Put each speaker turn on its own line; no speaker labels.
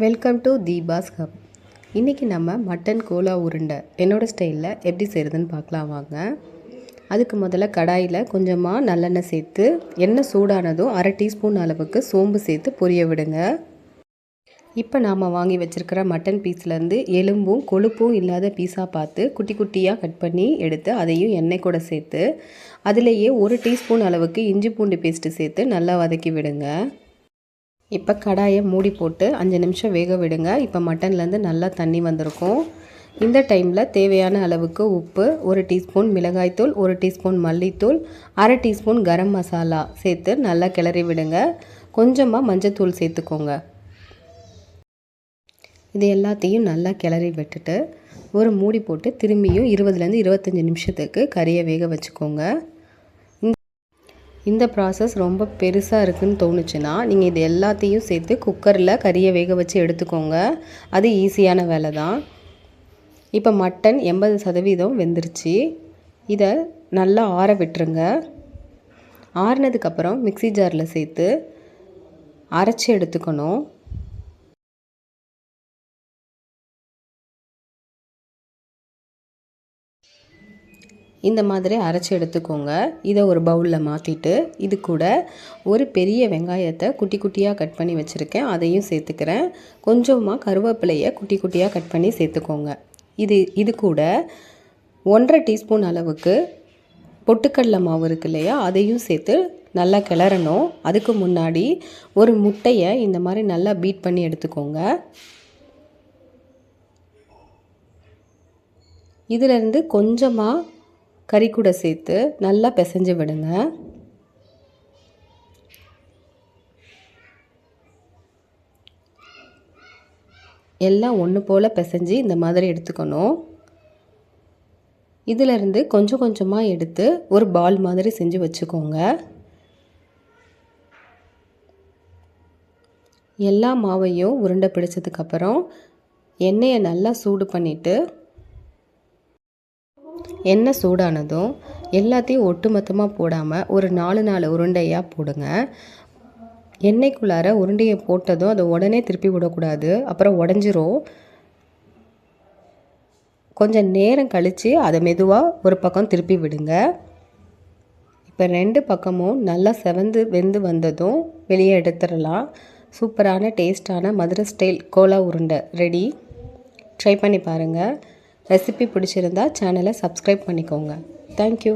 Welcome to Deepa's hub. இன்றைக்கி நம்ம mutton Cola உருண்டை என்னோடய ஸ்டைலில் எப்படி செய்கிறதுன்னு பார்க்கலாம் வாங்க. அதுக்கு முதல்ல கடாயில் கொஞ்சமாக நல்லெண்ணெய் சேர்த்து எண்ணெய் சூடானதும் 1/2 டீஸ்பூன் அளவுக்கு சோம்பு சேர்த்து பொரிய விடுங்க. இப்போ நாம் வாங்கி வச்சுருக்கிற மட்டன் பீஸ்லேருந்து எலும்பும் கொழுப்பும் இல்லாத பீஸாக பார்த்து குட்டி குட்டியாக கட் பண்ணி எடுத்து அதையும் எண்ணெய் கூட சேர்த்து அதிலேயே 1 டீஸ்பூன் அளவுக்கு இஞ்சி பூண்டு பேஸ்ட்டு சேர்த்து நல்லா வதக்கி விடுங்க. இப்போ கடாயை மூடி போட்டு 5 நிமிஷம் வேக விடுங்க. இப்போ மட்டன்லேருந்து நல்லா தண்ணி வந்திருக்கும். இந்த டைமில் தேவையான அளவுக்கு உப்பு, 1 டீஸ்பூன் மிளகாய்த்தூள், 1 டீஸ்பூன் மல்லித்தூள், 1/2 டீஸ்பூன் கரம் மசாலா சேர்த்து நல்லா கிளறி விடுங்க. கொஞ்சமாக மஞ்சத்தூள் சேர்த்துக்கோங்க. இது எல்லாத்தையும் நல்லா கிளறி விட்டுட்டு ஒரு மூடி போட்டு திரும்பியும் 20லேருந்து 25 நிமிஷத்துக்கு கறியை வேக வச்சுக்கோங்க. இந்த ப்ராசஸ் ரொம்ப பெருசாக இருக்குதுன்னு தோணுச்சுன்னா நீங்கள் இது எல்லாத்தையும் சேர்த்து குக்கரில் கறியை வேக வச்சு எடுத்துக்கோங்க. அது ஈஸியான வேலை தான். இப்போ மட்டன் 80% வெந்துருச்சு. இதை நல்லா ஆற விட்டுருங்க. ஆறினதுக்கப்புறம் மிக்ஸி ஜாரில் சேர்த்து அரைச்சி எடுத்துக்கணும். இந்த மாதிரி அரைச்சி எடுத்துக்கோங்க. இதை ஒரு பவுலில் மாற்றிட்டு இது கூட ஒரு பெரிய வெங்காயத்தை குட்டி குட்டியாக கட் பண்ணி வச்சுருக்கேன், அதையும் சேர்த்துக்கிறேன். கொஞ்சமாக கருவேப்பிலையை குட்டி குட்டியாக கட் பண்ணி சேர்த்துக்கோங்க. இது கூட 1/2 டீஸ்பூன் அளவுக்கு பொட்டுக்கடலை மாவு இருக்கு இல்லையா, அதையும் சேர்த்து நல்லா கிளறணும். அதுக்கு முன்னாடி ஒரு முட்டையை இந்த மாதிரி நல்லா பீட் பண்ணி எடுத்துக்கோங்க. இதிலேருந்து கொஞ்சமாக கறி கூட சேர்த்து நல்லா பிசைஞ்சு விடுங்க. எல்லாம் ஒன்று போல் பிசைஞ்சு இந்த மாதிரி எடுத்துக்கணும். இதிலேருந்து கொஞ்சம் கொஞ்சமாக எடுத்து ஒரு பால் மாதிரி செஞ்சு வச்சுக்கோங்க. எல்லா மாவையும் உருண்டை பிடிச்சதுக்கப்புறம் எண்ணெயை நல்லா சூடு பண்ணிவிட்டு எண்ணெய் சூடானதும் எல்லாத்தையும் ஒட்டுமொத்தமாக போடாமல் ஒரு 4 உருண்டையாக போடுங்க. எண்ணெய்க்குள்ளார உருண்டையை போட்டதும் அதை உடனே திருப்பி விடக்கூடாது, அப்புறம் உடஞ்சிரும். கொஞ்சம் நேரம் கழித்து அதை மெதுவாக ஒரு பக்கம் திருப்பி விடுங்க. இப்போ 2 பக்கமும் நல்லா வெந்து வந்ததும் வெளியே எடுத்துடலாம். சூப்பரான டேஸ்டான மதுரை ஸ்டைல் கோலா உருண்டை ரெடி. ட்ரை பண்ணி பாருங்கள். ரெசிபி பிடிச்சிருந்தா சேனலை சப்ஸ்கிரைப் பண்ணிக்கோங்க. தேங்க்யூ.